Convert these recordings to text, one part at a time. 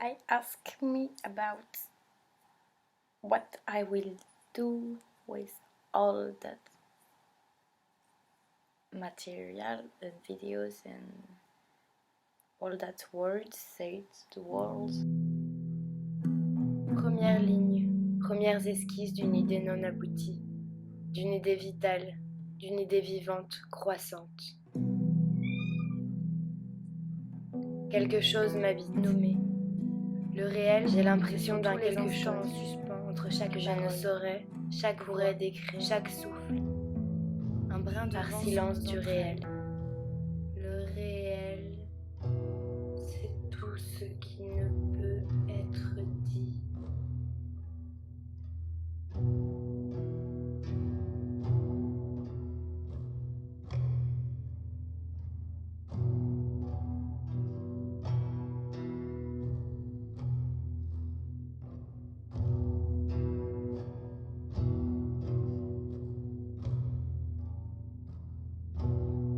I ask me about what I will do with all that material and videos and all that words said to world. Première ligne, premières esquisses d'une idée non aboutie, d'une idée vitale, d'une idée vivante, croissante. Quelque chose m'habite nommé. Le réel, j'ai l'impression d'un quelque chose en suspens entre chaque je ne saurais, chaque pourrait décrire, chaque souffle. Un brin de par silence du réel. Le réel, c'est tout ce qui ne peut être dit.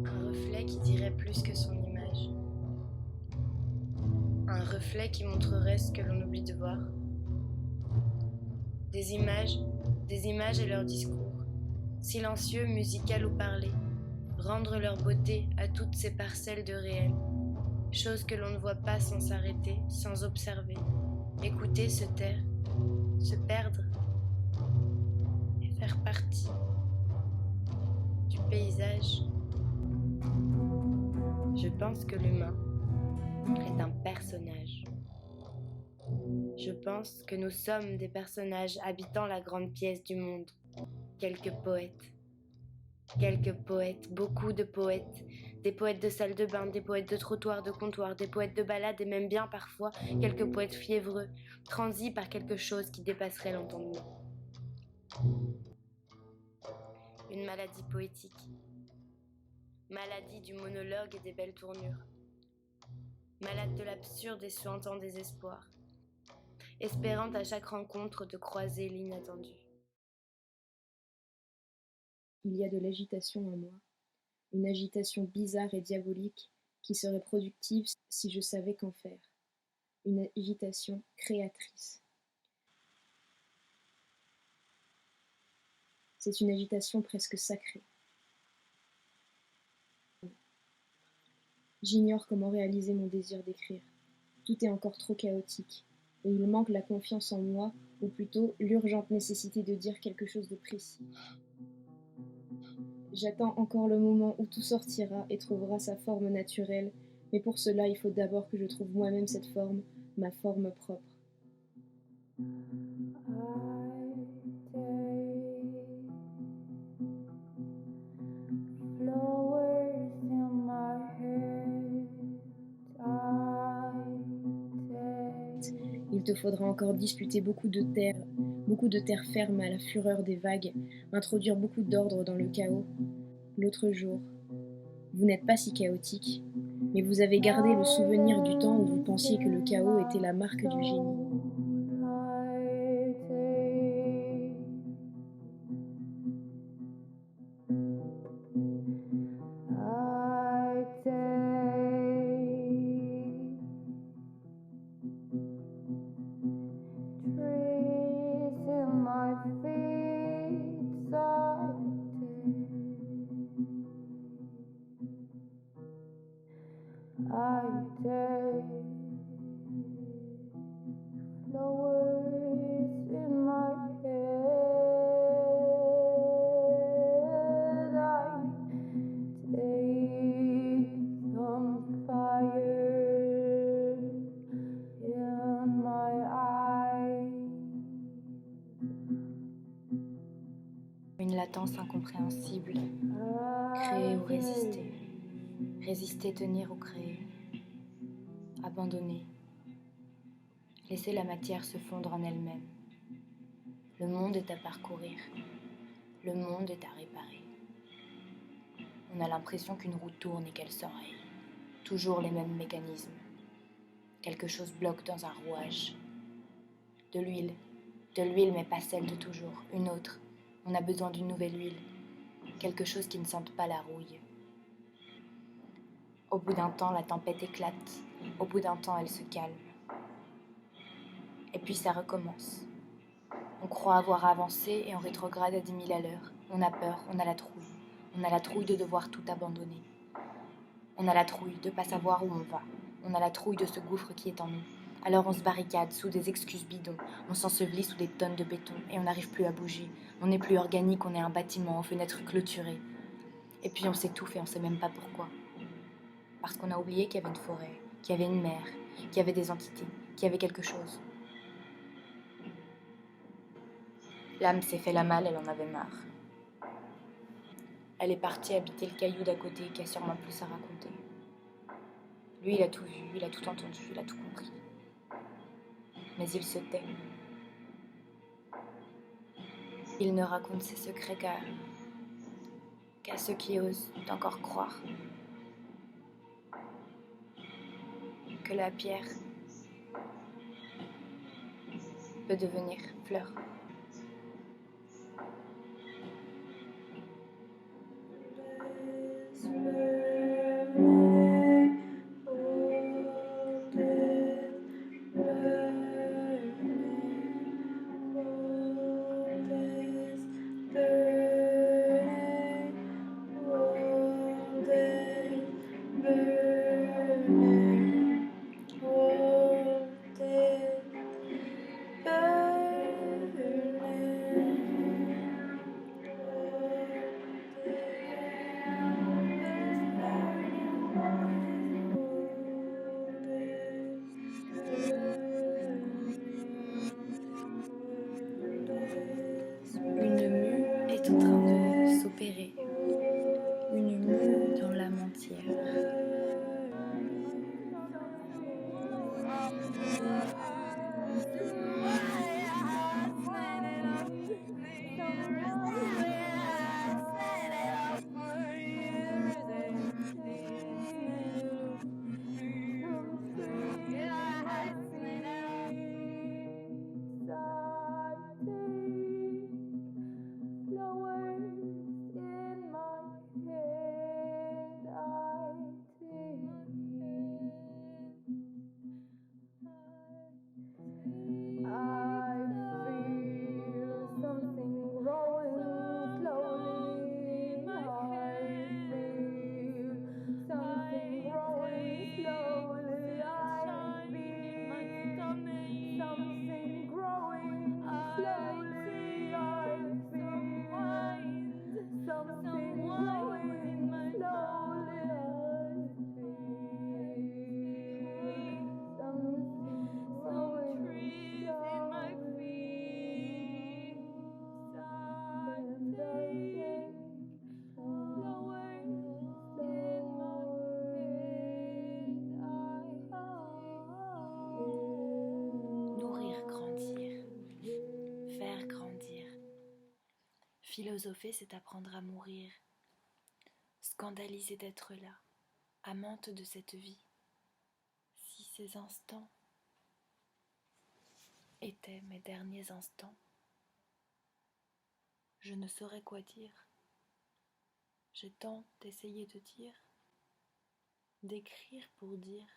Un reflet qui dirait plus que son image. Un reflet qui montrerait ce que l'on oublie de voir. Des images et leurs discours, silencieux, musical ou parlé, rendre leur beauté à toutes ces parcelles de réel, choses que l'on ne voit pas sans s'arrêter, sans observer, écouter, se taire, se perdre et faire partie du paysage. Je pense que l'humain est un personnage. Je pense que nous sommes des personnages habitant la grande pièce du monde. Quelques poètes, beaucoup de poètes, des poètes de salle de bain, des poètes de trottoir, de comptoir, des poètes de balade et même bien parfois quelques poètes fiévreux, transis par quelque chose qui dépasserait l'entendement. Une maladie poétique, maladie du monologue et des belles tournures, malade de l'absurde et suintant désespoir, espérant à chaque rencontre de croiser l'inattendu. Il y a de l'agitation en moi, une agitation bizarre et diabolique qui serait productive si je savais qu'en faire, une agitation créatrice. C'est une agitation presque sacrée. J'ignore comment réaliser mon désir d'écrire. Tout est encore trop chaotique, et il manque la confiance en moi, ou plutôt l'urgente nécessité de dire quelque chose de précis. J'attends encore le moment où tout sortira et trouvera sa forme naturelle, mais pour cela il faut d'abord que je trouve moi-même cette forme, ma forme propre. Il te faudra encore disputer beaucoup de terre ferme à la fureur des vagues, introduire beaucoup d'ordre dans le chaos. L'autre jour, vous n'êtes pas si chaotique, mais vous avez gardé le souvenir du temps où vous pensiez que le chaos était la marque du génie. Une latence incompréhensible, créer ou résister, résister, tenir ou créer, abandonner, laisser la matière se fondre en elle-même. Le monde est à parcourir, le monde est à réparer. On a l'impression qu'une roue tourne et qu'elle s'enraye, toujours les mêmes mécanismes. Quelque chose bloque dans un rouage. De l'huile mais pas celle de toujours, une autre. On a besoin d'une nouvelle huile, quelque chose qui ne sente pas la rouille. Au bout d'un temps, la tempête éclate. Au bout d'un temps, elle se calme. Et puis ça recommence. On croit avoir avancé et on rétrograde à 10 000 à l'heure. On a peur, on a la trouille. On a la trouille de devoir tout abandonner. On a la trouille de ne pas savoir où on va. On a la trouille de ce gouffre qui est en nous. Alors on se barricade sous des excuses bidons. On s'ensevelit sous des tonnes de béton et on n'arrive plus à bouger. On n'est plus organique, on est un bâtiment aux fenêtres clôturées. Et puis on s'étouffe et on ne sait même pas pourquoi. Parce qu'on a oublié qu'il y avait une forêt, qu'il y avait une mer, qu'il y avait des entités, qu'il y avait quelque chose. L'âme s'est fait la malle, elle en avait marre. Elle est partie habiter le caillou d'à côté qui a sûrement plus à raconter. Lui, il a tout vu, il a tout entendu, il a tout compris. Mais il se tait. Il ne raconte ses secrets qu'à ceux qui osent encore croire que la pierre peut devenir fleur. Une mue est en train de s'opérer. Une mue dans l'âme entière. Nourrir, grandir, faire grandir. Philosopher, c'est apprendre à mourir. Scandaliser d'être là, amante de cette vie. Si ces instants étaient mes derniers instants, je ne saurais quoi dire. J'ai tant essayé de dire, d'écrire pour dire.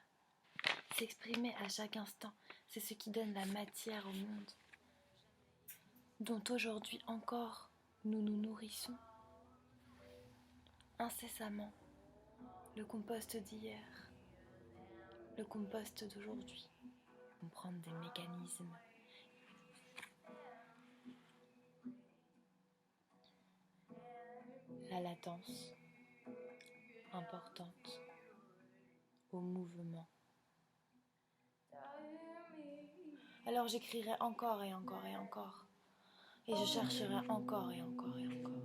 S'exprimer à chaque instant, c'est ce qui donne la matière au monde, dont aujourd'hui encore nous nous nourrissons. Incessamment, le compost d'hier, le compost d'aujourd'hui, comprendre des mécanismes. La latence, importante, au mouvement. Alors j'écrirai encore et encore et encore, et je chercherai encore et encore et encore.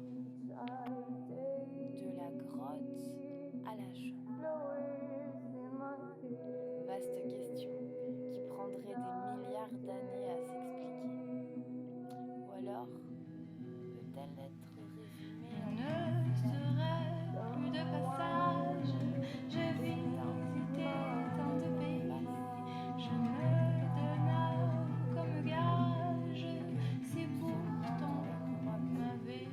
De la grotte à la chambre. Vaste question qui prendrait des milliards d'années à s'expliquer. Ou alors, peut-elle être résumée en ne serait plus de passage. J'ai visité tant de pays. Je me donne comme gage. Si pourtant m'avais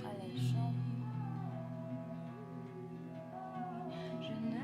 à la chambre. Je ne